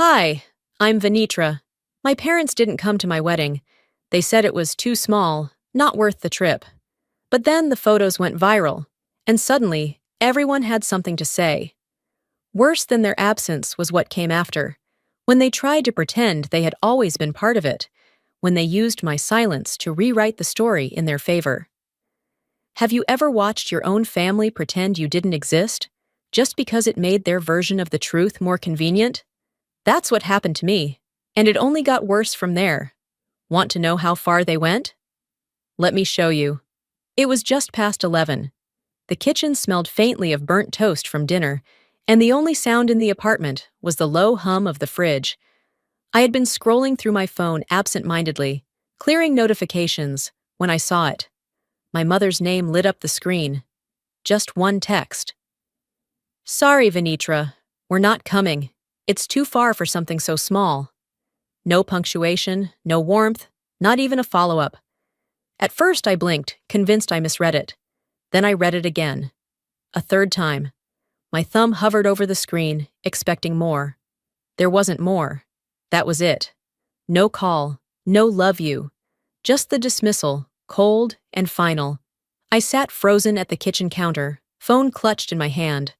Hi, I'm Venitra. My parents didn't come to my wedding. They said it was too small, not worth the trip. But then the photos went viral, and suddenly, everyone had something to say. Worse than their absence was what came after, when they tried to pretend they had always been part of it, when they used my silence to rewrite the story in their favor. Have you ever watched your own family pretend you didn't exist, just because it made their version of the truth more convenient? That's what happened to me, and it only got worse from there. Want to know how far they went? Let me show you. It was just past 11. The kitchen smelled faintly of burnt toast from dinner, and the only sound in the apartment was the low hum of the fridge. I had been scrolling through my phone absent-mindedly, clearing notifications, when I saw it. My mother's name lit up the screen. Just one text. Sorry, Venitra. We're not coming. It's too far for something so small. No punctuation, no warmth, not even a follow-up. At first I blinked, convinced I misread it. Then I read it again. A third time. My thumb hovered over the screen, expecting more. There wasn't more. That was it. No call, no love you. Just the dismissal, cold and final. I sat frozen at the kitchen counter, phone clutched in my hand.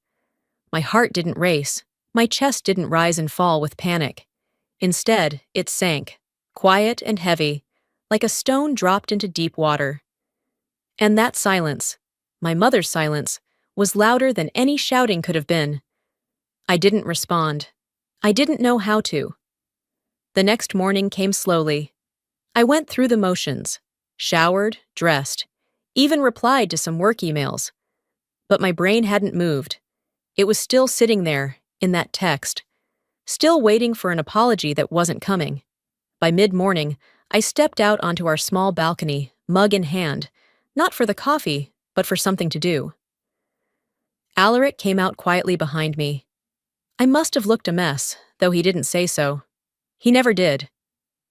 My heart didn't race. My chest didn't rise and fall with panic. Instead, it sank, quiet and heavy, like a stone dropped into deep water. And that silence, my mother's silence, was louder than any shouting could have been. I didn't respond. I didn't know how to. The next morning came slowly. I went through the motions, showered, dressed, even replied to some work emails. But my brain hadn't moved. It was still sitting there, in that text, still waiting for an apology that wasn't coming. By mid-morning, I stepped out onto our small balcony, mug in hand, not for the coffee, but for something to do. Alaric came out quietly behind me. I must have looked a mess, though he didn't say so. He never did.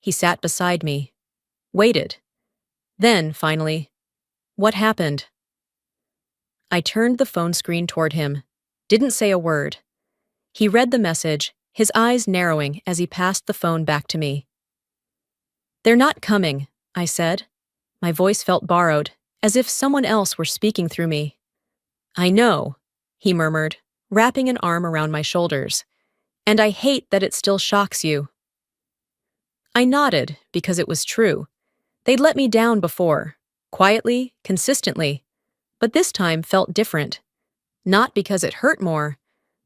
He sat beside me. Waited. Then, finally, what happened? I turned the phone screen toward him. Didn't say a word. He read the message, his eyes narrowing as he passed the phone back to me. They're not coming, I said. My voice felt borrowed, as if someone else were speaking through me. I know, he murmured, wrapping an arm around my shoulders. And I hate that it still shocks you. I nodded, because it was true. They'd let me down before, quietly, consistently, but this time felt different. Not because it hurt more,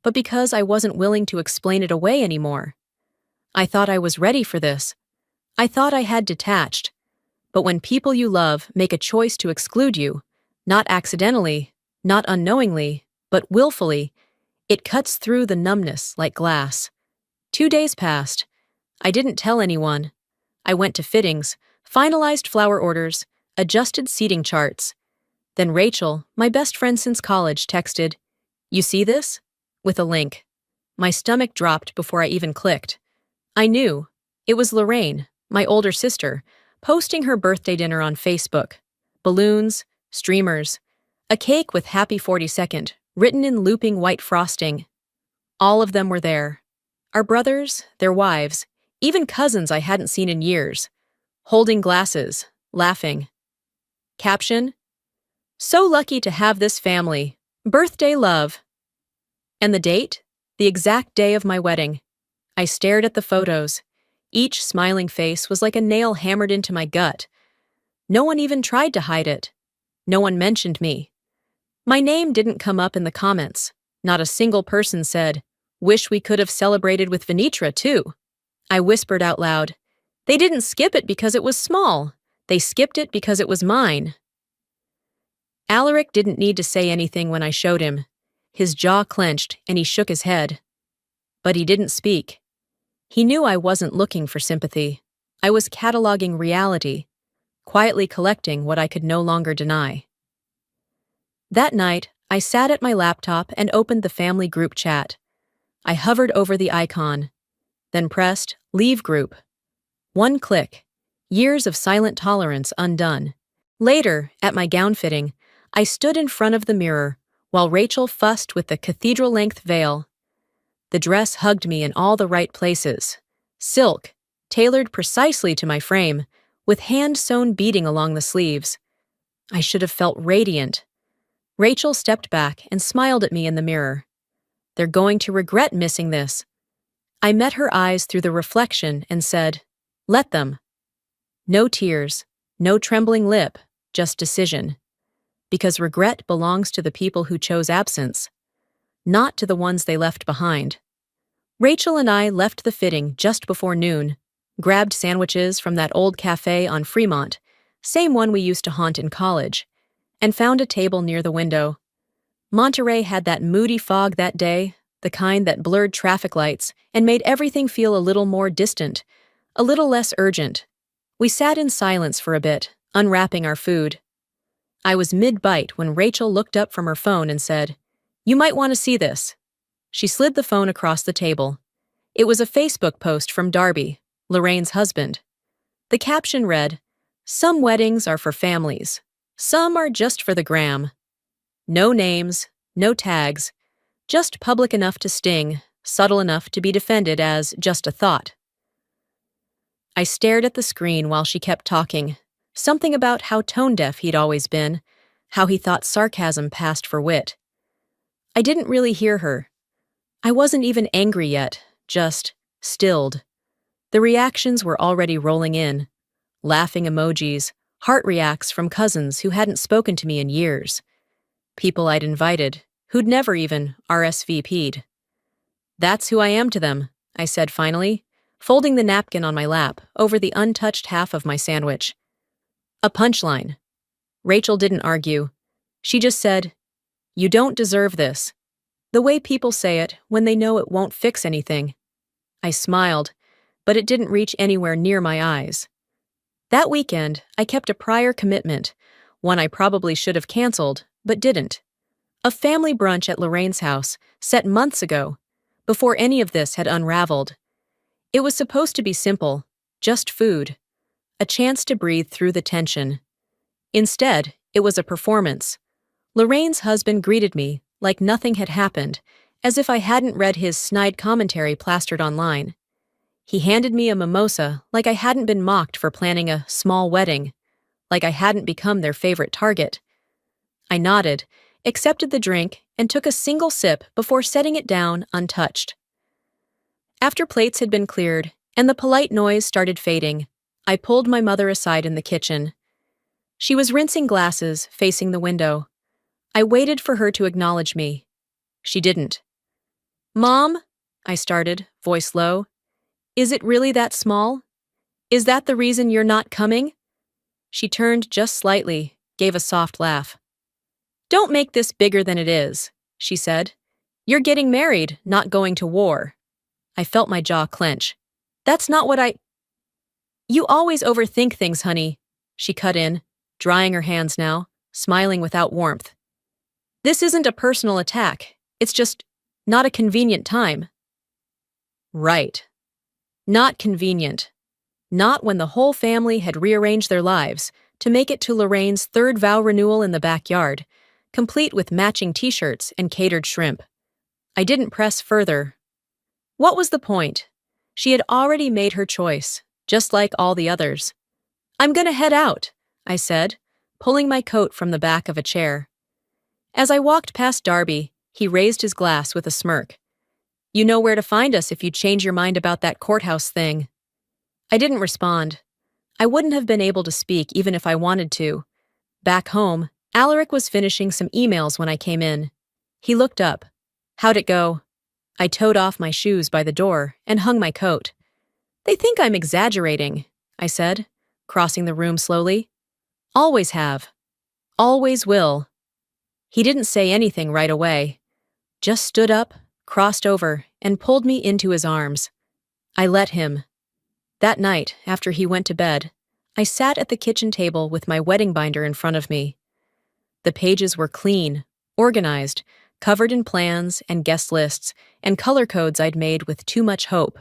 but because I wasn't willing to explain it away anymore. I thought I was ready for this. I thought I had detached. But when people you love make a choice to exclude you, not accidentally, not unknowingly, but willfully, it cuts through the numbness like glass. 2 days passed. I didn't tell anyone. I went to fittings, finalized flower orders, adjusted seating charts. Then Rachel, my best friend since college, texted, "You see this?" with a link. My stomach dropped before I even clicked. I knew. It was Lorraine, my older sister, posting her birthday dinner on Facebook. Balloons, streamers, a cake with Happy 42nd, written in looping white frosting. All of them were there. Our brothers, their wives, even cousins I hadn't seen in years. Holding glasses, laughing. Caption: So lucky to have this family. Birthday love. And the date? The exact day of my wedding. I stared at the photos. Each smiling face was like a nail hammered into my gut. No one even tried to hide it. No one mentioned me. My name didn't come up in the comments. Not a single person said, "Wish we could have celebrated with Venitra too." I whispered out loud, "They didn't skip it because it was small. They skipped it because it was mine." Alaric didn't need to say anything when I showed him. His jaw clenched and he shook his head. But he didn't speak. He knew I wasn't looking for sympathy. I was cataloging reality, quietly collecting what I could no longer deny. That night, I sat at my laptop and opened the family group chat. I hovered over the icon, then pressed Leave Group. One click. Years of silent tolerance undone. Later, at my gown fitting, I stood in front of the mirror while Rachel fussed with the cathedral-length veil. The dress hugged me in all the right places. Silk, tailored precisely to my frame, with hand-sewn beading along the sleeves. I should have felt radiant. Rachel stepped back and smiled at me in the mirror. They're going to regret missing this. I met her eyes through the reflection and said, let them. No tears, no trembling lip, just decision. Because regret belongs to the people who chose absence, not to the ones they left behind. Rachel and I left the fitting just before noon, grabbed sandwiches from that old cafe on Fremont, same one we used to haunt in college, and found a table near the window. Monterey had that moody fog that day, the kind that blurred traffic lights and made everything feel a little more distant, a little less urgent. We sat in silence for a bit, unwrapping our food. I was mid-bite when Rachel looked up from her phone and said, "You might want to see this." She slid the phone across the table. It was a Facebook post from Darby, Lorraine's husband. The caption read, "Some weddings are for families. Some are just for the gram." No names, no tags, just public enough to sting, subtle enough to be defended as just a thought. I stared at the screen while she kept talking, something about how tone-deaf he'd always been, how he thought sarcasm passed for wit. I didn't really hear her. I wasn't even angry yet, just stilled. The reactions were already rolling in. Laughing emojis, heart reacts from cousins who hadn't spoken to me in years. People I'd invited, who'd never even RSVP'd. "That's who I am to them," I said finally, folding the napkin on my lap over the untouched half of my sandwich. A punchline. Rachel didn't argue. She just said, "You don't deserve this." The way people say it when they know it won't fix anything. I smiled, but it didn't reach anywhere near my eyes. That weekend, I kept a prior commitment, one I probably should have canceled, but didn't. A family brunch at Lorraine's house, set months ago, before any of this had unraveled. It was supposed to be simple, just food, a chance to breathe through the tension. Instead, it was a performance. Lorraine's husband greeted me like nothing had happened, as if I hadn't read his snide commentary plastered online. He handed me a mimosa like I hadn't been mocked for planning a small wedding, like I hadn't become their favorite target. I nodded, accepted the drink, and took a single sip before setting it down untouched. After plates had been cleared and the polite noise started fading, I pulled my mother aside in the kitchen. She was rinsing glasses, facing the window. I waited for her to acknowledge me. She didn't. "Mom," I started, voice low, "is it really that small? Is that the reason you're not coming?" She turned just slightly, gave a soft laugh. "Don't make this bigger than it is," she said. "You're getting married, not going to war." I felt my jaw clench. "That's not what I—" "You always overthink things, honey," she cut in, drying her hands now, smiling without warmth. "This isn't a personal attack. It's just not a convenient time." Right. Not convenient. Not when the whole family had rearranged their lives to make it to Lorraine's third vow renewal in the backyard, complete with matching t-shirts and catered shrimp. I didn't press further. What was the point? She had already made her choice, just like all the others. "I'm gonna head out," I said, pulling my coat from the back of a chair. As I walked past Darby, he raised his glass with a smirk. "You know where to find us if you change your mind about that courthouse thing." I didn't respond. I wouldn't have been able to speak even if I wanted to. Back home, Alaric was finishing some emails when I came in. He looked up. "How'd it go?" I towed off my shoes by the door and hung my coat. "They think I'm exaggerating," I said, crossing the room slowly. "Always have. Always will." He didn't say anything right away. Just stood up, crossed over, and pulled me into his arms. I let him. That night, after he went to bed, I sat at the kitchen table with my wedding binder in front of me. The pages were clean, organized, covered in plans and guest lists and color codes I'd made with too much hope.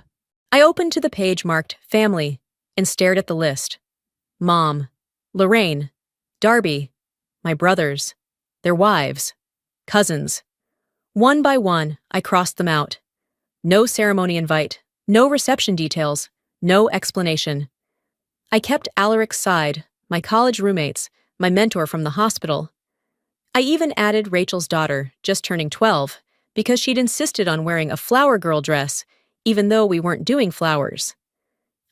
I opened to the page marked Family and stared at the list. Mom, Lorraine, Darby, my brothers, their wives, cousins. One by one, I crossed them out. No ceremony invite, no reception details, no explanation. I kept Alaric's side, my college roommates, my mentor from the hospital. I even added Rachel's daughter, just turning 12, because she'd insisted on wearing a flower girl dress, even though we weren't doing flowers.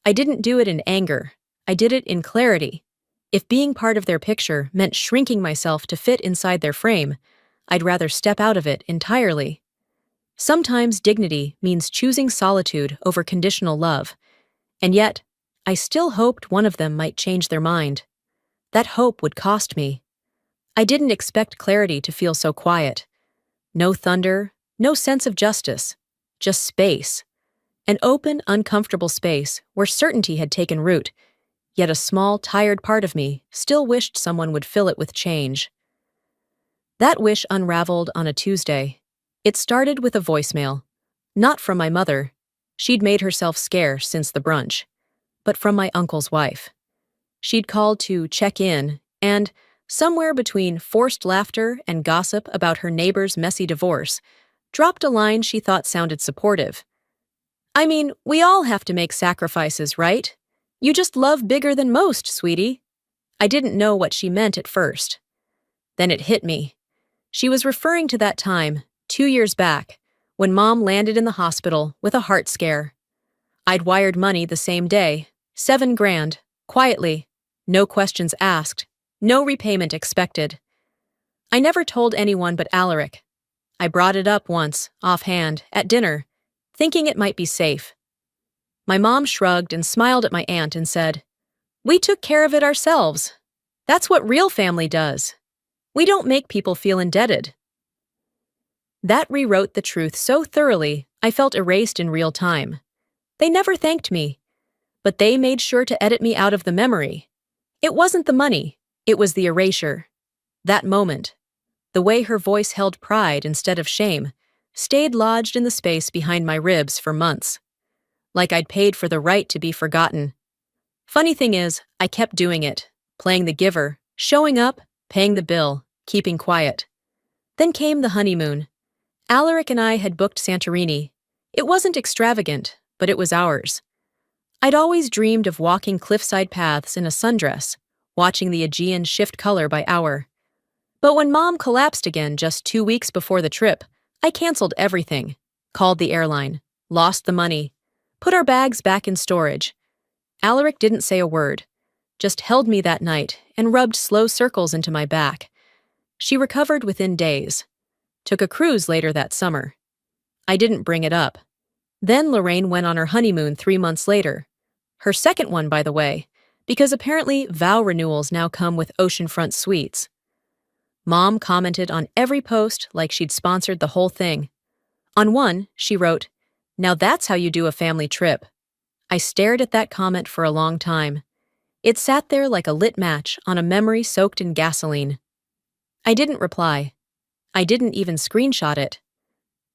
I didn't do it in anger. I did it in clarity. If being part of their picture meant shrinking myself to fit inside their frame, I'd rather step out of it entirely. Sometimes dignity means choosing solitude over conditional love, and yet, I still hoped one of them might change their mind. That hope would cost me. I didn't expect clarity to feel so quiet. No thunder, no sense of justice, just space. An open, uncomfortable space where certainty had taken root, yet a small, tired part of me still wished someone would fill it with change. That wish unraveled on a Tuesday. It started with a voicemail. Not from my mother. She'd made herself scarce since the brunch. But from my uncle's wife. She'd called to check in, and, somewhere between forced laughter and gossip about her neighbor's messy divorce, dropped a line she thought sounded supportive. "I mean, we all have to make sacrifices, right? You just love bigger than most, sweetie." I didn't know what she meant at first. Then it hit me. She was referring to that time, 2 years back, when Mom landed in the hospital with a heart scare. I'd wired money the same day, $7,000, quietly, no questions asked, no repayment expected. I never told anyone but Alaric. I brought it up once, offhand, at dinner, thinking it might be safe. My mom shrugged and smiled at my aunt and said, "We took care of it ourselves. That's what real family does. We don't make people feel indebted." That rewrote the truth so thoroughly I felt erased in real time. They never thanked me, but they made sure to edit me out of the memory. It wasn't the money, it was the erasure. That moment, the way her voice held pride instead of shame, stayed lodged in the space behind my ribs for months. Like I'd paid for the right to be forgotten. Funny thing is, I kept doing it, playing the giver, showing up, paying the bill, keeping quiet. Then came the honeymoon. Alaric and I had booked Santorini. It wasn't extravagant, but it was ours. I'd always dreamed of walking cliffside paths in a sundress, watching the Aegean shift color by hour. But when Mom collapsed again just 2 weeks before the trip, I canceled everything, called the airline, lost the money, put our bags back in storage. Alaric didn't say a word, just held me that night and rubbed slow circles into my back. She recovered within days. Took a cruise later that summer. I didn't bring it up. Then Lorraine went on her honeymoon 3 months later. Her second one, by the way, because apparently vow renewals now come with oceanfront suites. Mom commented on every post like she'd sponsored the whole thing. On one, she wrote, "Now that's how you do a family trip." I stared at that comment for a long time. It sat there like a lit match on a memory soaked in gasoline. I didn't reply. I didn't even screenshot it.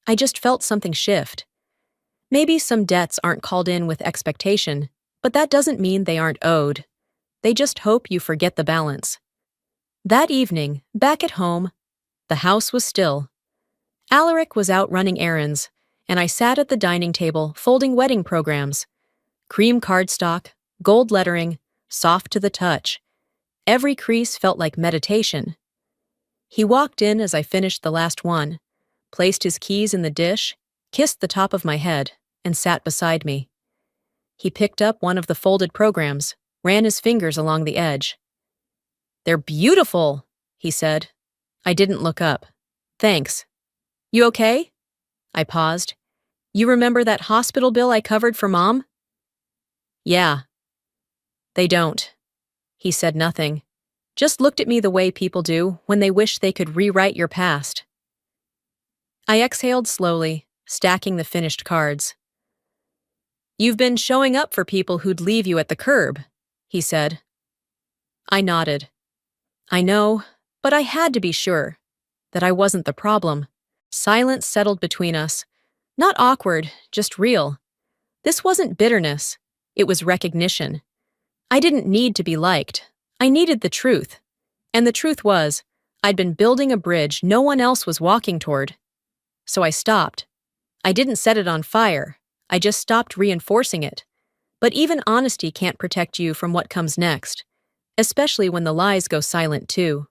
I just felt something shift. Maybe some debts aren't called in with expectation, but that doesn't mean they aren't owed. They just hope you forget the balance. That evening, back at home, the house was still. Alaric was out running errands, and I sat at the dining table folding wedding programs. Cream cardstock, gold lettering, soft to the touch. Every crease felt like meditation. He walked in as I finished the last one, placed his keys in the dish, kissed the top of my head, and sat beside me. He picked up one of the folded programs, ran his fingers along the edge. "They're beautiful," he said. I didn't look up. "Thanks. You okay?" I paused. "You remember that hospital bill I covered for Mom?" "Yeah." "They don't." He said nothing. Just looked at me the way people do when they wish they could rewrite your past. I exhaled slowly, stacking the finished cards. "You've been showing up for people who'd leave you at the curb," he said. I nodded. I know, but I had to be sure that I wasn't the problem. Silence settled between us. Not awkward, just real. This wasn't bitterness. It was recognition. I didn't need to be liked. I needed the truth. And the truth was, I'd been building a bridge no one else was walking toward. So I stopped. I didn't set it on fire. I just stopped reinforcing it. But even honesty can't protect you from what comes next, especially when the lies go silent too.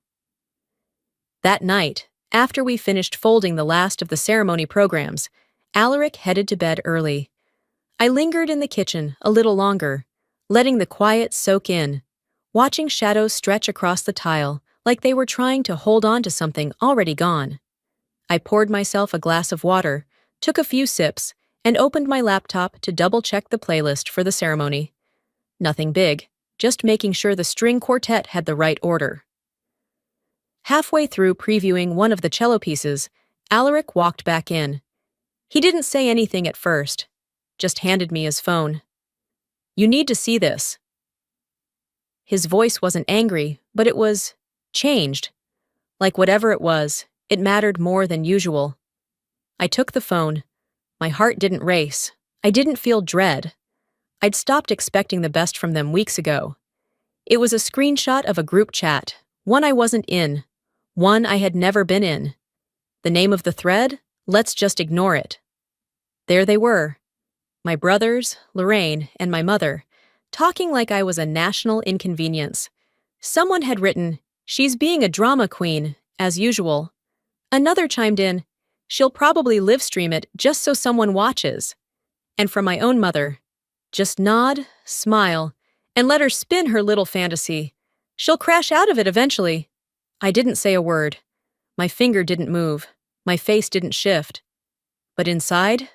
That night, after we finished folding the last of the ceremony programs, Alaric headed to bed early. I lingered in the kitchen a little longer, letting the quiet soak in, watching shadows stretch across the tile like they were trying to hold on to something already gone. I poured myself a glass of water, took a few sips, and opened my laptop to double-check the playlist for the ceremony. Nothing big, just making sure the string quartet had the right order. Halfway through previewing one of the cello pieces, Alaric walked back in. He didn't say anything at first, just handed me his phone. "You need to see this." His voice wasn't angry, but it was changed. Like whatever it was, it mattered more than usual. I took the phone. My heart didn't race. I didn't feel dread. I'd stopped expecting the best from them weeks ago. It was a screenshot of a group chat, one I wasn't in, one I had never been in. The name of the thread? Let's just ignore it. There they were, my brothers, Lorraine, and my mother, talking like I was a national inconvenience. Someone had written, "She's being a drama queen, as usual." Another chimed in, "She'll probably live stream it just so someone watches." And from my own mother, "Just nod, smile, and let her spin her little fantasy. She'll crash out of it eventually." I didn't say a word. My finger didn't move. My face didn't shift. But inside,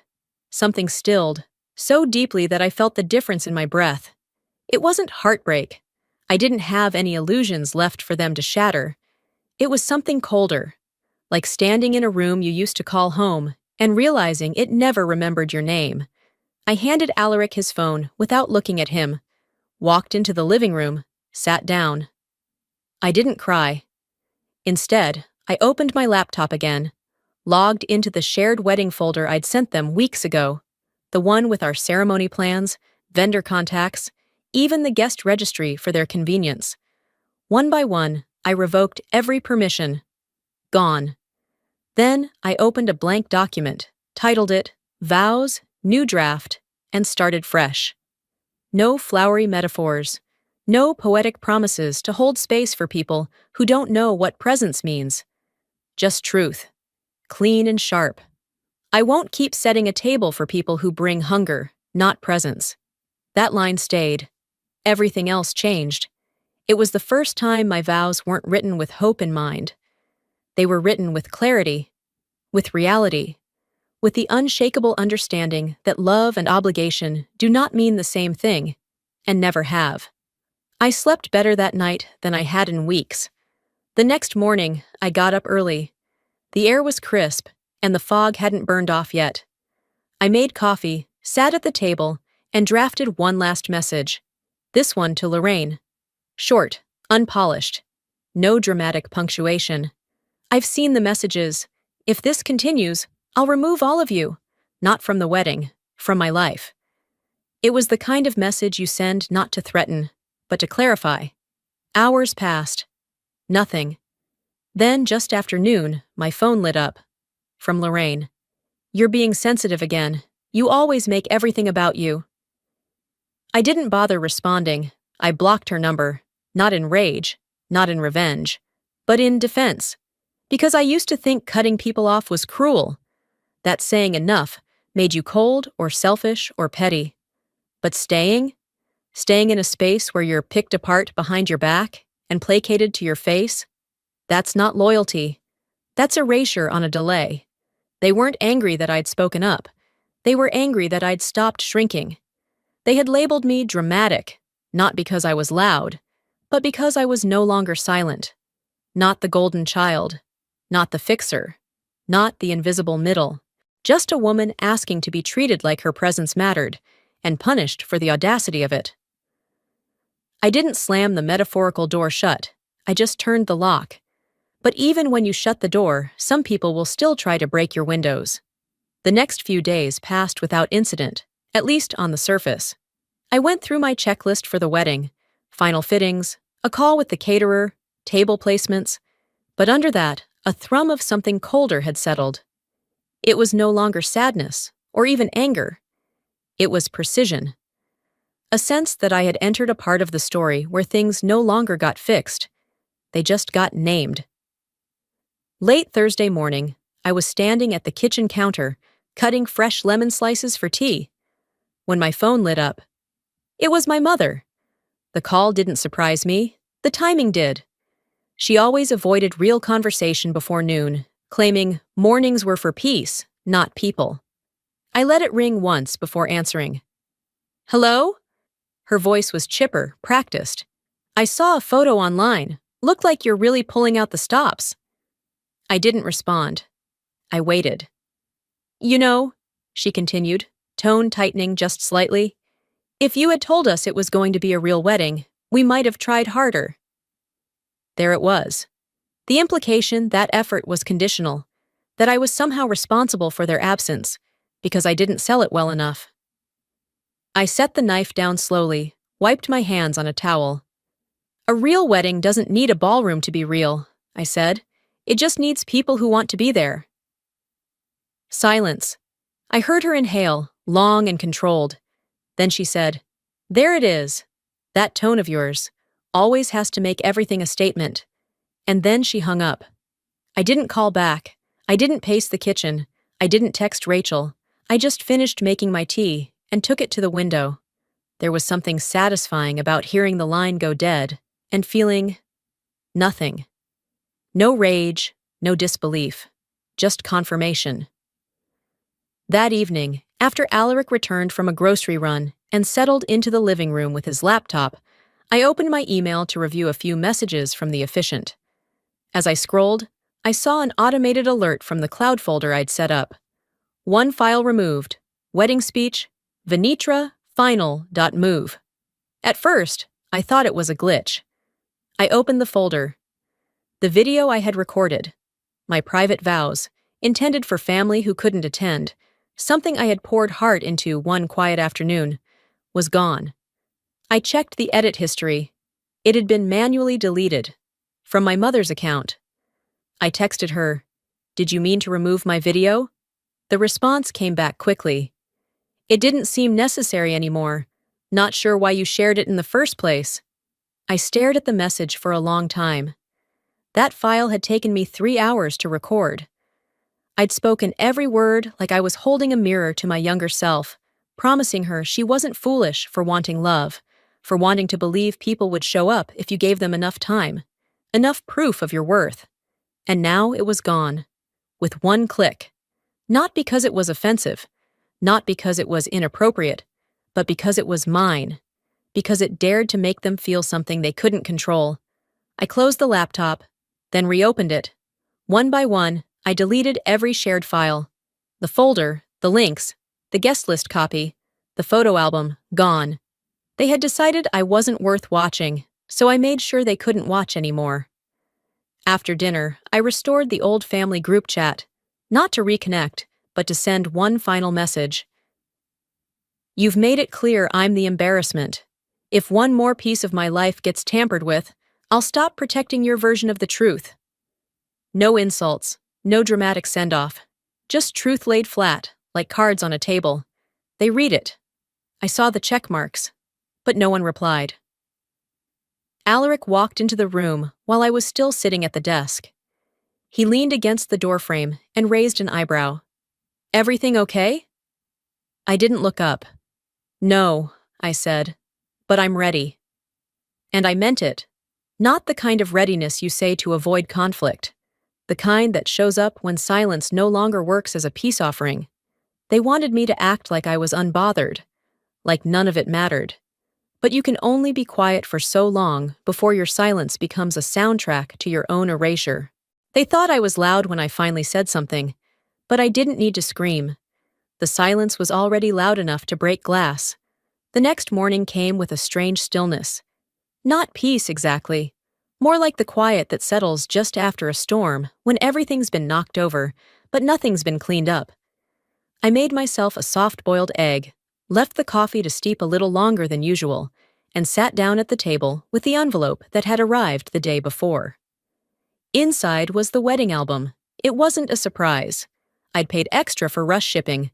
something stilled, so deeply that I felt the difference in my breath. It wasn't heartbreak. I didn't have any illusions left for them to shatter. It was something colder, like standing in a room you used to call home and realizing it never remembered your name. I handed Alaric his phone without looking at him, walked into the living room, sat down. I didn't cry. Instead, I opened my laptop again, logged into the shared wedding folder I'd sent them weeks ago, the one with our ceremony plans, vendor contacts, even the guest registry for their convenience. One by one, I revoked every permission. Gone. Then I opened a blank document, titled it Vows, New Draft, and started fresh. No flowery metaphors. No poetic promises to hold space for people who don't know what presence means. Just truth. Clean and sharp. I won't keep setting a table for people who bring hunger, not presence. That line stayed. Everything else changed. It was the first time my vows weren't written with hope in mind. They were written with clarity, with reality, with the unshakable understanding that love and obligation do not mean the same thing, and never have. I slept better that night than I had in weeks. The next morning, I got up early. The air was crisp, and the fog hadn't burned off yet. I made coffee, sat at the table, and drafted one last message. This one to Lorraine. Short, unpolished. No dramatic punctuation. I've seen the messages. If this continues, I'll remove all of you. Not from the wedding, from my life. It was the kind of message you send not to threaten, but to clarify. Hours passed. Nothing. Then, just after noon, my phone lit up. From Lorraine. "You're being sensitive again. You always make everything about you." I didn't bother responding. I blocked her number. Not in rage, not in revenge, but in defense. Because I used to think cutting people off was cruel. That saying enough made you cold or selfish or petty. But staying in a space where you're picked apart behind your back and placated to your face, that's not loyalty. That's erasure on a delay. They weren't angry that I'd spoken up. They were angry that I'd stopped shrinking. They had labeled me dramatic, not because I was loud, but because I was no longer silent. Not the golden child, not the fixer, not the invisible middle. Just a woman asking to be treated like her presence mattered, and punished for the audacity of it. I didn't slam the metaphorical door shut. I just turned the lock. But even when you shut the door, some people will still try to break your windows. The next few days passed without incident, at least on the surface. I went through my checklist for the wedding, final fittings, a call with the caterer, table placements, but under that, a thrum of something colder had settled. It was no longer sadness, or even anger. It was precision. A sense that I had entered a part of the story where things no longer got fixed. They just got named. Late Thursday morning, I was standing at the kitchen counter, cutting fresh lemon slices for tea, when my phone lit up. It was my mother. The call didn't surprise me. The timing did. She always avoided real conversation before noon, claiming mornings were for peace, not people. I let it ring once before answering. "Hello?" Her voice was chipper, practiced. "I saw a photo online. Looked like you're really pulling out the stops." I didn't respond. I waited. "You know," she continued, tone tightening just slightly, "if you had told us it was going to be a real wedding, we might have tried harder." There it was. The implication that effort was conditional, that I was somehow responsible for their absence, because I didn't sell it well enough. I set the knife down slowly, wiped my hands on a towel. "A real wedding doesn't need a ballroom to be real," I said. "It just needs people who want to be there." Silence. I heard her inhale, long and controlled. Then she said, "There it is. That tone of yours always has to make everything a statement." And then she hung up. I didn't call back. I didn't pace the kitchen. I didn't text Rachel. I just finished making my tea and took it to the window. There was something satisfying about hearing the line go dead and feeling nothing. No rage, no disbelief, just confirmation. That evening, after Alaric returned from a grocery run and settled into the living room with his laptop, I opened my email to review a few messages from the efficient. As I scrolled, I saw an automated alert from the cloud folder I'd set up. One file removed, wedding speech, Venitra final.move. At first, I thought it was a glitch. I opened the folder. The video I had recorded, my private vows, intended for family who couldn't attend, something I had poured heart into one quiet afternoon, was gone. I checked the edit history. It had been manually deleted from my mother's account. I texted her, "Did you mean to remove my video?" The response came back quickly. "It didn't seem necessary anymore. Not sure why you shared it in the first place." I stared at the message for a long time. That file had taken me 3 hours to record. I'd spoken every word like I was holding a mirror to my younger self, promising her she wasn't foolish for wanting love, for wanting to believe people would show up if you gave them enough time, enough proof of your worth. And now it was gone, with one click. Not because it was offensive, not because it was inappropriate, but because it was mine, because it dared to make them feel something they couldn't control. I closed the laptop, then reopened it. One by one, I deleted every shared file. The folder, the links, the guest list copy, the photo album, gone. They had decided I wasn't worth watching, so I made sure they couldn't watch anymore. After dinner, I restored the old family group chat, not to reconnect, but to send one final message. "You've made it clear I'm the embarrassment. If one more piece of my life gets tampered with, I'll stop protecting your version of the truth." No insults, no dramatic send-off, just truth laid flat, like cards on a table. They read it. I saw the check marks, but no one replied. Alaric walked into the room while I was still sitting at the desk. He leaned against the doorframe and raised an eyebrow. "Everything okay?" I didn't look up. "No," I said, "but I'm ready." And I meant it. Not the kind of readiness you say to avoid conflict. The kind that shows up when silence no longer works as a peace offering. They wanted me to act like I was unbothered, like none of it mattered. But you can only be quiet for so long before your silence becomes a soundtrack to your own erasure. They thought I was loud when I finally said something, but I didn't need to scream. The silence was already loud enough to break glass. The next morning came with a strange stillness. Not peace exactly, more like the quiet that settles just after a storm when everything's been knocked over, but nothing's been cleaned up. I made myself a soft-boiled egg, left the coffee to steep a little longer than usual, and sat down at the table with the envelope that had arrived the day before. Inside was the wedding album. It wasn't a surprise. I'd paid extra for rush shipping.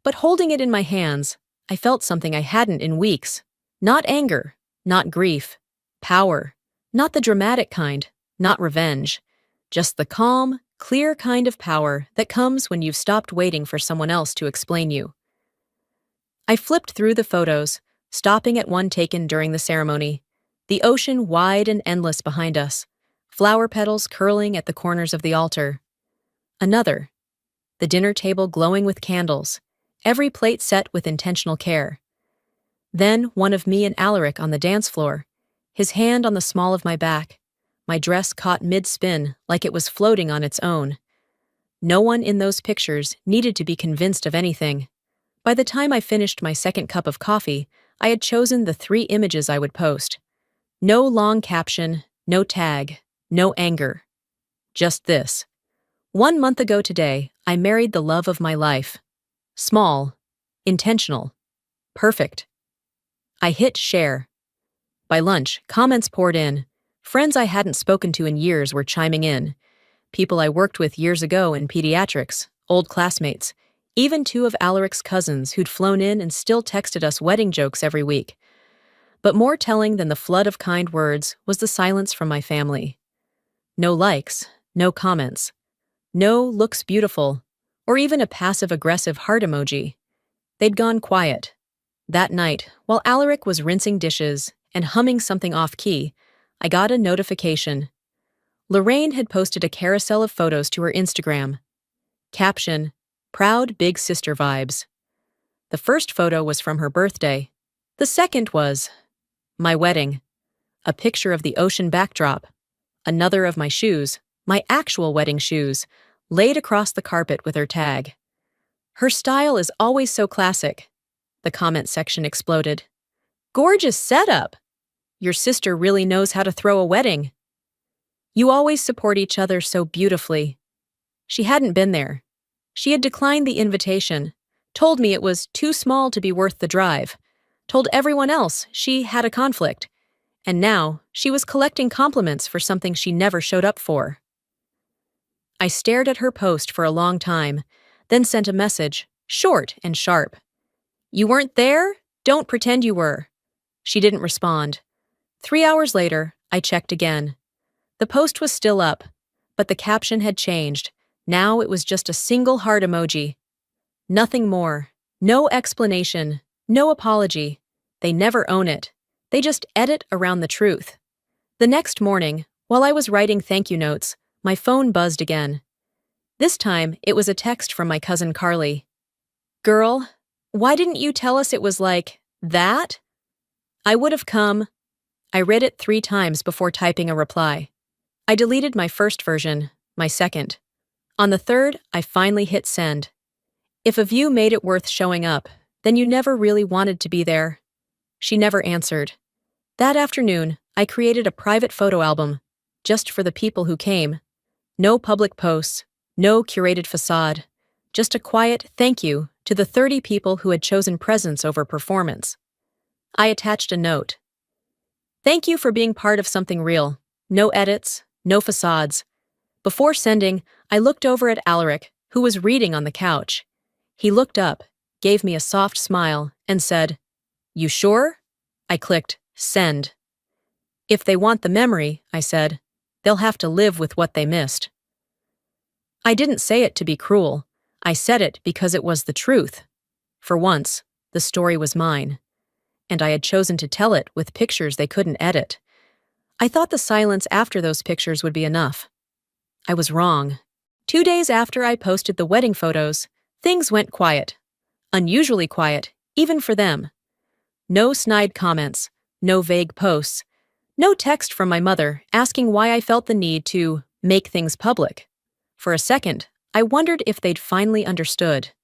But holding it in my hands, I felt something I hadn't in weeks. Not anger, not grief. Power. Not the dramatic kind, not revenge. Just the calm, clear kind of power that comes when you've stopped waiting for someone else to explain you. I flipped through the photos, stopping at one taken during the ceremony. The ocean wide and endless behind us, flower petals curling at the corners of the altar. Another. The dinner table glowing with candles, every plate set with intentional care. Then one of me and Alaric on the dance floor, his hand on the small of my back, my dress caught mid-spin like it was floating on its own. No one in those pictures needed to be convinced of anything. By the time I finished my second cup of coffee, I had chosen the 3 images I would post. No long caption, no tag, no anger. Just this. 1 month ago today, I married the love of my life. Small, intentional, perfect. I hit share. By lunch, comments poured in. Friends I hadn't spoken to in years were chiming in. People I worked with years ago in pediatrics, old classmates, even 2 of Alaric's cousins who'd flown in and still texted us wedding jokes every week. But more telling than the flood of kind words was the silence from my family. No likes, no comments. No looks beautiful, or even a passive-aggressive heart emoji. They'd gone quiet. That night, while Alaric was rinsing dishes and humming something off-key, I got a notification. Lorraine had posted a carousel of photos to her Instagram. Caption, "Proud big sister vibes." The first photo was from her birthday. The second was my wedding. A picture of the ocean backdrop. Another of my shoes, my actual wedding shoes, laid across the carpet with her tag. "Her style is always so classic." The comment section exploded. "Gorgeous setup! Your sister really knows how to throw a wedding. You always support each other so beautifully." She hadn't been there. She had declined the invitation, told me it was too small to be worth the drive, told everyone else she had a conflict, and now she was collecting compliments for something she never showed up for. I stared at her post for a long time, then sent a message, short and sharp. "You weren't there? Don't pretend you were." She didn't respond. 3 hours later, I checked again. The post was still up, but the caption had changed. Now it was just a single heart emoji. Nothing more. No explanation. No apology. They never own it. They just edit around the truth. The next morning, while I was writing thank you notes, my phone buzzed again. This time, it was a text from my cousin Carly. "Girl, why didn't you tell us it was like that? I would have come." I read it 3 times before typing a reply. I deleted my first version, my second. On the third, I finally hit send. "If a view made it worth showing up, then you never really wanted to be there." She never answered. That afternoon, I created a private photo album, just for the people who came. No public posts, no curated facade, just a quiet thank you to the 30 people who had chosen presence over performance. I attached a note. "Thank you for being part of something real. No edits, no facades." Before sending, I looked over at Alaric, who was reading on the couch. He looked up, gave me a soft smile, and said, "You sure?" I clicked send. "If they want the memory," I said, "they'll have to live with what they missed." I didn't say it to be cruel. I said it because it was the truth. For once, the story was mine. And I had chosen to tell it with pictures they couldn't edit. I thought the silence after those pictures would be enough. I was wrong. 2 days after I posted the wedding photos, things went quiet. Unusually quiet, even for them. No snide comments, no vague posts, no text from my mother asking why I felt the need to make things public. For a second, I wondered if they'd finally understood.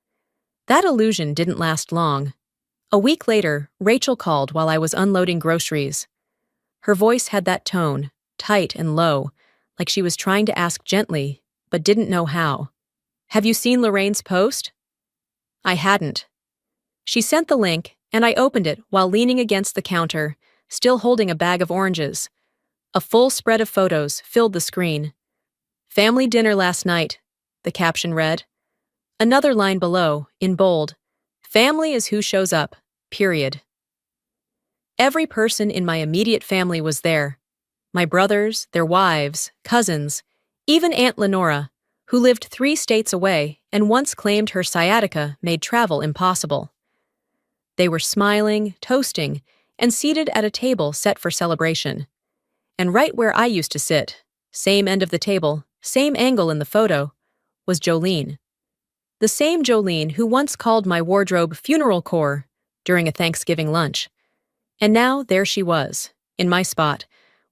That illusion didn't last long. A week later, Rachel called while I was unloading groceries. Her voice had that tone, tight and low, like she was trying to ask gently, but didn't know how. "Have you seen Lorraine's post?" I hadn't. She sent the link, and I opened it while leaning against the counter, still holding a bag of oranges. A full spread of photos filled the screen. "Family dinner last night," the caption read. Another line below, in bold, family is who shows up, period. Every person in my immediate family was there. My brothers, their wives, cousins, even Aunt Lenora, who lived 3 states away and once claimed her sciatica made travel impossible. They were smiling, toasting, and seated at a table set for celebration. And right where I used to sit, same end of the table, same angle in the photo, was Jolene. The same Jolene who once called my wardrobe funeral core during a Thanksgiving lunch. And now there she was, in my spot,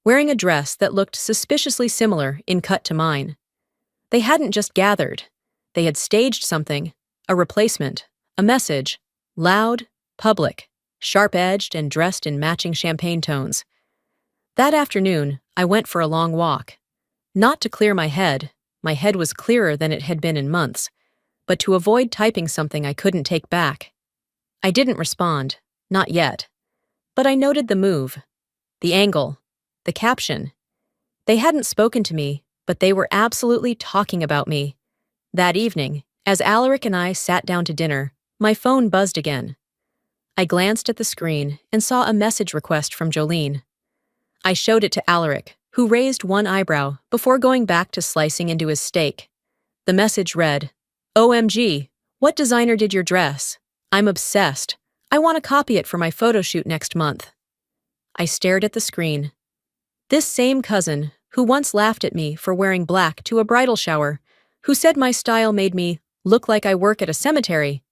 wearing a dress that looked suspiciously similar in cut to mine. They hadn't just gathered. They had staged something, a replacement, a message, loud, public, sharp-edged and dressed in matching champagne tones. That afternoon, I went for a long walk. Not to clear my head was clearer than it had been in months, but to avoid typing something I couldn't take back. I didn't respond, not yet. But I noted the move, the angle, the caption. They hadn't spoken to me, but they were absolutely talking about me. That evening, as Alaric and I sat down to dinner, my phone buzzed again. I glanced at the screen and saw a message request from Jolene. I showed it to Alaric, who raised one eyebrow before going back to slicing into his steak. The message read, "OMG, what designer did your dress? I'm obsessed. I want to copy it for my photo shoot next month." I stared at the screen. This same cousin, who once laughed at me for wearing black to a bridal shower, who said my style made me look like I work at a cemetery,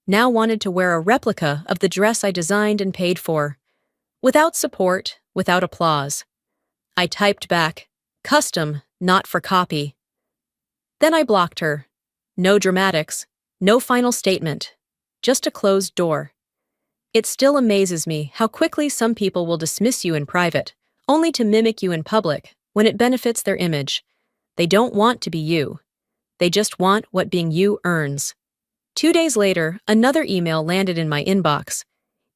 now wanted to wear a replica of the dress I designed and paid for. Without support, without applause. I typed back, "Custom, not for copy." Then I blocked her. No dramatics, no final statement, just a closed door. It still amazes me how quickly some people will dismiss you in private, only to mimic you in public when it benefits their image. They don't want to be you. They just want what being you earns. 2 days later, another email landed in my inbox.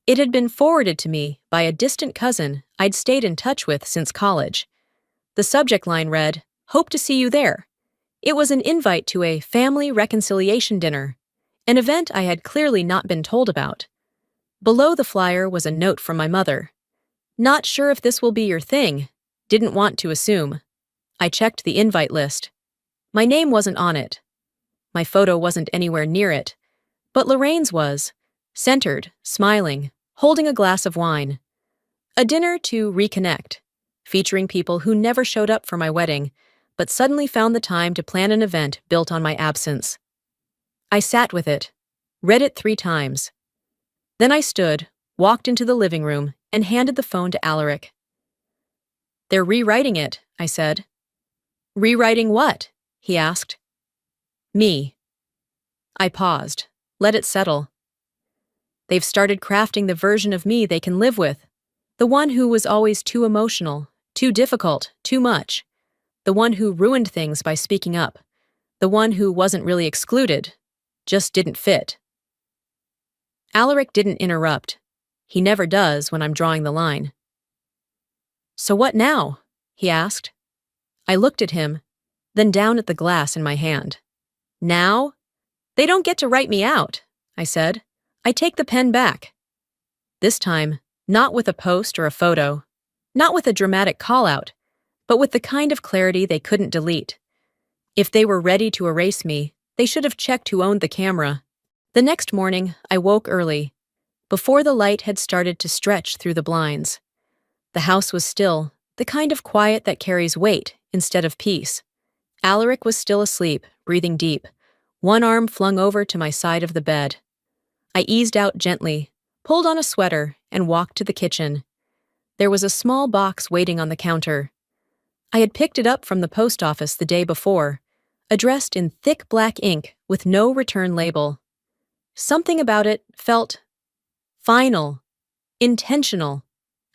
It had been forwarded to me by a distant cousin I'd stayed in touch with since college. The subject line read, "Hope to see you there." It was an invite to a family reconciliation dinner, an event I had clearly not been told about. Below the flyer was a note from my mother. "Not sure if this will be your thing. Didn't want to assume." I checked the invite list. My name wasn't on it. My photo wasn't anywhere near it. But Lorraine's was, centered, smiling, holding a glass of wine. A dinner to reconnect, featuring people who never showed up for my wedding, but suddenly found the time to plan an event built on my absence. I sat with it, read it 3 times. Then I stood, walked into the living room, and handed the phone to Alaric. "They're rewriting it," I said. "Rewriting what?" he asked. "Me." I paused, let it settle. They've started crafting the version of me they can live with. The one who was always too emotional, too difficult, too much. The one who ruined things by speaking up. The one who wasn't really excluded, just didn't fit. Alaric didn't interrupt. He never does when I'm drawing the line. "So what now?" he asked. I looked at him, then down at the glass in my hand. "Now? They don't get to write me out," I said. "I take the pen back." This time, not with a post or a photo, not with a dramatic call-out, but with the kind of clarity they couldn't delete. If they were ready to erase me, they should have checked who owned the camera. The next morning, I woke early, before the light had started to stretch through the blinds. The house was still, the kind of quiet that carries weight instead of peace. Alaric was still asleep, breathing deep, one arm flung over to my side of the bed. I eased out gently, pulled on a sweater, and walked to the kitchen. There was a small box waiting on the counter. I had picked it up from the post office the day before, addressed in thick black ink with no return label. Something about it felt final, intentional.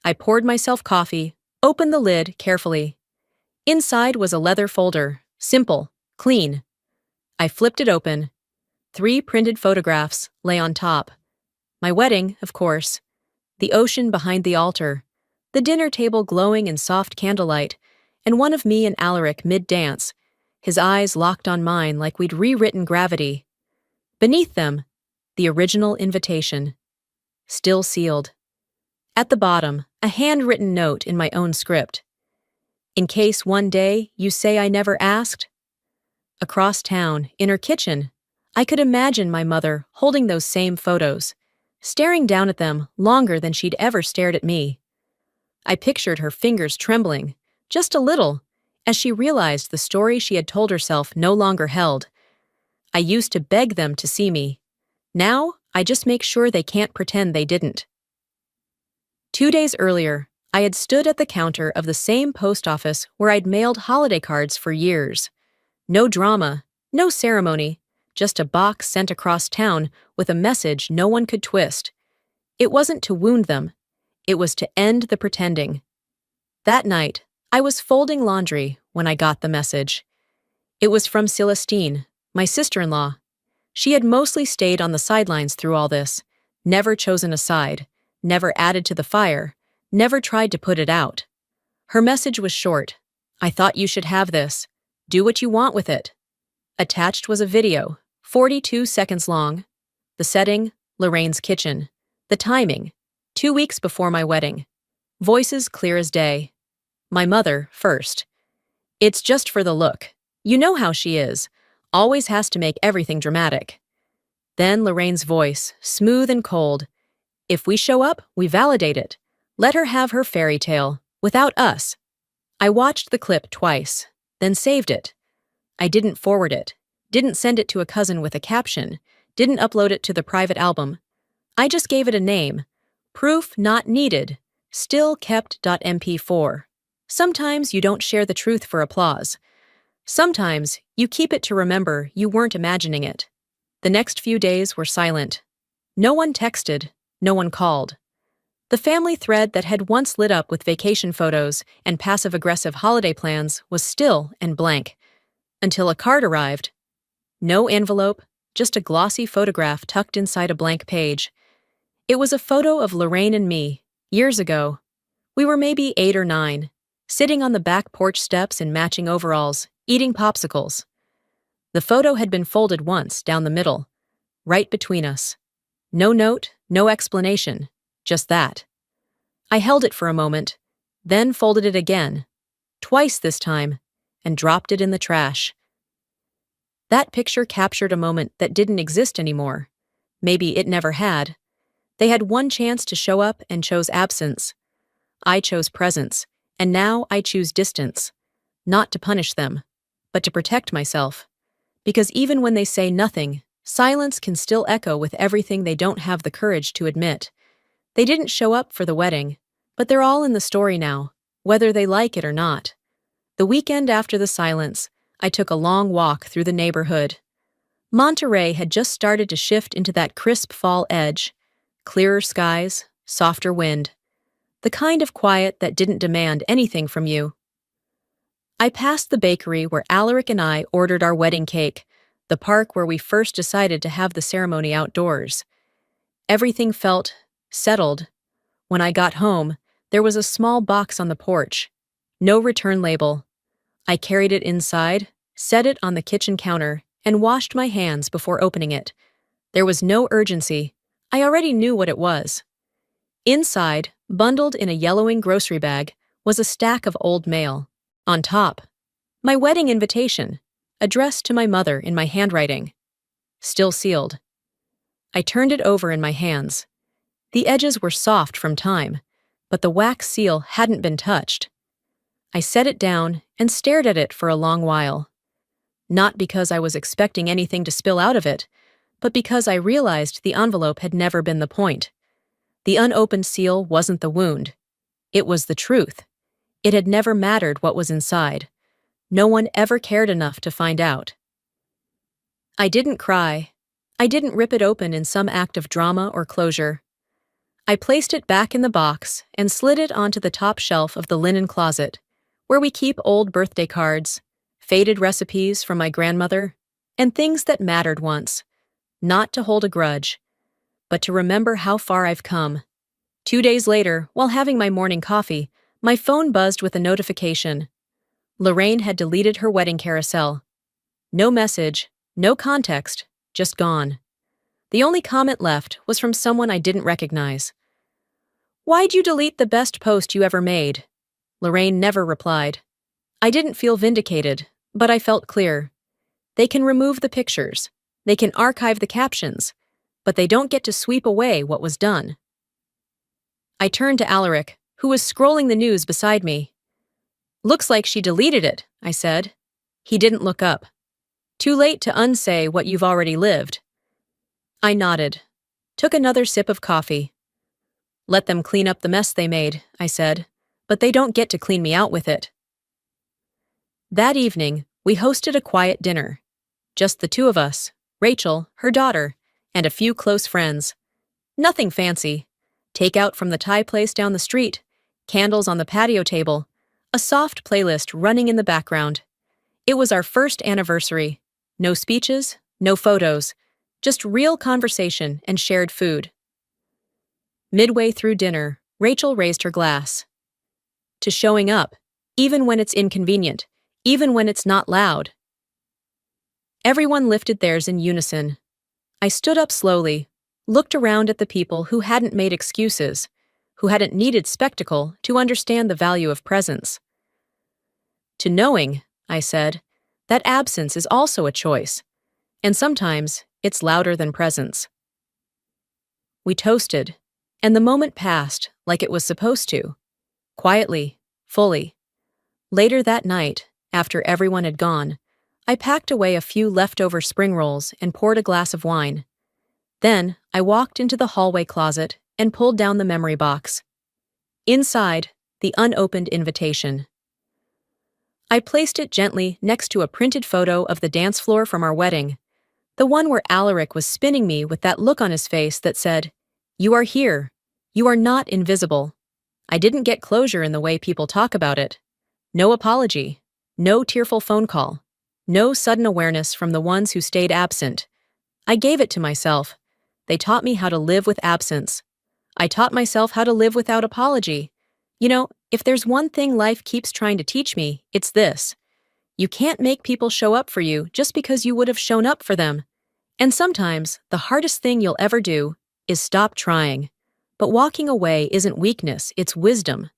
I poured myself coffee, opened the lid carefully. Inside was a leather folder, simple, clean. I flipped it open. 3 printed photographs lay on top. My wedding, of course. The ocean behind the altar. The dinner table glowing in soft candlelight, and one of me and Alaric mid-dance, his eyes locked on mine like we'd rewritten gravity. Beneath them, the original invitation, still sealed. At the bottom, a handwritten note in my own script. In case one day you say I never asked. Across town, in her kitchen, I could imagine my mother holding those same photos, staring down at them longer than she'd ever stared at me. I pictured her fingers trembling, just a little, as she realized the story she had told herself no longer held. I used to beg them to see me. Now, I just make sure they can't pretend they didn't. 2 days earlier, I had stood at the counter of the same post office where I'd mailed holiday cards for years. No drama, no ceremony, just a box sent across town with a message no one could twist. It wasn't to wound them. It was to end the pretending. That night, I was folding laundry when I got the message. It was from Celestine, my sister-in-law. She had mostly stayed on the sidelines through all this, never chosen a side, never added to the fire, never tried to put it out. Her message was short. I thought you should have this. Do what you want with it. Attached was a video, 42 seconds long. The setting, Lorraine's kitchen. The timing, 2 weeks before my wedding. Voices clear as day. My mother, first. It's just for the look. You know how she is. Always has to make everything dramatic. Then Lorraine's voice, smooth and cold. If we show up, we validate it. Let her have her fairy tale, without us. I watched the clip twice, then saved it. I didn't forward it, didn't send it to a cousin with a caption, didn't upload it to the private album. I just gave it a name. Proof not needed. Still kept.mp4. Sometimes you don't share the truth for applause. Sometimes you keep it to remember you weren't imagining it. The next few days were silent. No one texted, no one called. The family thread that had once lit up with vacation photos and passive-aggressive holiday plans was still and blank. Until a card arrived. No envelope, just a glossy photograph tucked inside a blank page. It was a photo of Lorraine and me, years ago. We were maybe 8 or 9, sitting on the back porch steps in matching overalls, eating popsicles. The photo had been folded once, down the middle, right between us. No note, no explanation, just that. I held it for a moment, then folded it again, twice this time, and dropped it in the trash. That picture captured a moment that didn't exist anymore. Maybe it never had. They had one chance to show up and chose absence. I chose presence, and now I choose distance. Not to punish them, but to protect myself. Because even when they say nothing, silence can still echo with everything they don't have the courage to admit. They didn't show up for the wedding, but they're all in the story now, whether they like it or not. The weekend after the silence, I took a long walk through the neighborhood. Monterey had just started to shift into that crisp fall edge. Clearer skies, softer wind. The kind of quiet that didn't demand anything from you. I passed the bakery where Alaric and I ordered our wedding cake, the park where we first decided to have the ceremony outdoors. Everything felt settled. When I got home, there was a small box on the porch. No return label. I carried it inside, set it on the kitchen counter, and washed my hands before opening it. There was no urgency. I already knew what it was. Inside, bundled in a yellowing grocery bag, was a stack of old mail. On top, my wedding invitation, addressed to my mother in my handwriting. Still sealed. I turned it over in my hands. The edges were soft from time, but the wax seal hadn't been touched. I set it down and stared at it for a long while. Not because I was expecting anything to spill out of it, but because I realized the envelope had never been the point. The unopened seal wasn't the wound. It was the truth. It had never mattered what was inside. No one ever cared enough to find out. I didn't cry. I didn't rip it open in some act of drama or closure. I placed it back in the box and slid it onto the top shelf of the linen closet, where we keep old birthday cards, faded recipes from my grandmother, and things that mattered once. Not to hold a grudge, but to remember how far I've come. 2 days later, while having my morning coffee, my phone buzzed with a notification. Lorraine had deleted her wedding carousel. No message, no context, just gone. The only comment left was from someone I didn't recognize. "Why'd you delete the best post you ever made?" Lorraine never replied. I didn't feel vindicated, but I felt clear. They can remove the pictures. They can archive the captions, but they don't get to sweep away what was done. I turned to Alaric, who was scrolling the news beside me. "Looks like she deleted it," I said. He didn't look up. "Too late to unsay what you've already lived." I nodded, took another sip of coffee. "Let them clean up the mess they made," I said, "but they don't get to clean me out with it." That evening, we hosted a quiet dinner. Just the two of us, Rachel, her daughter, and a few close friends. Nothing fancy. Takeout from the Thai place down the street, candles on the patio table, a soft playlist running in the background. It was our first anniversary. No speeches, no photos, just real conversation and shared food. Midway through dinner, Rachel raised her glass. To showing up, even when it's inconvenient, even when it's not loud. Everyone lifted theirs in unison. I stood up slowly, looked around at the people who hadn't made excuses, who hadn't needed spectacle to understand the value of presence. To knowing, I said, that absence is also a choice, and sometimes it's louder than presence. We toasted, and the moment passed like it was supposed to, quietly, fully. Later that night, after everyone had gone, I packed away a few leftover spring rolls and poured a glass of wine. Then I walked into the hallway closet and pulled down the memory box. Inside, the unopened invitation. I placed it gently next to a printed photo of the dance floor from our wedding, the one where Alaric was spinning me with that look on his face that said, "You are here. You are not invisible." I didn't get closure in the way people talk about it. No apology. No tearful phone call. No sudden awareness from the ones who stayed absent. I gave it to myself. They taught me how to live with absence. I taught myself how to live without apology. You know, if there's one thing life keeps trying to teach me, it's this. You can't make people show up for you just because you would have shown up for them. And sometimes, the hardest thing you'll ever do is stop trying. But walking away isn't weakness, it's wisdom.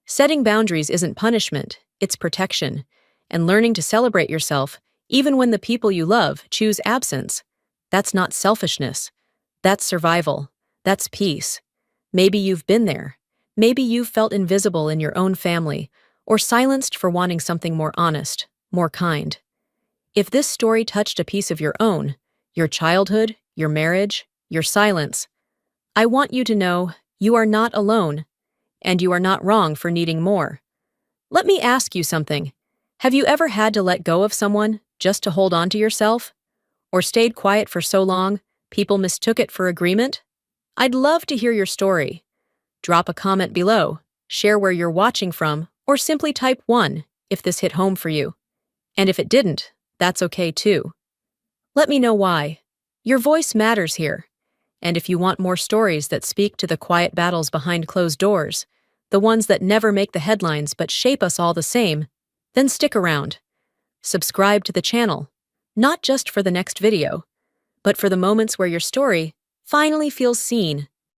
Setting boundaries isn't punishment, it's protection. And learning to celebrate yourself, even when the people you love choose absence. That's not selfishness. That's survival. That's peace. Maybe you've been there. Maybe you've felt invisible in your own family, or silenced for wanting something more honest, more kind. If this story touched a piece of your own, your childhood, your marriage, your silence, I want you to know you are not alone, and you are not wrong for needing more. Let me ask you something. Have you ever had to let go of someone just to hold on to yourself? Or stayed quiet for so long, people mistook it for agreement? I'd love to hear your story. Drop a comment below, share where you're watching from, or simply type 1 if this hit home for you. And if it didn't, that's okay too. Let me know why. Your voice matters here. And if you want more stories that speak to the quiet battles behind closed doors, the ones that never make the headlines but shape us all the same, then stick around. Subscribe to the channel, not just for the next video, but for the moments where your story finally feels seen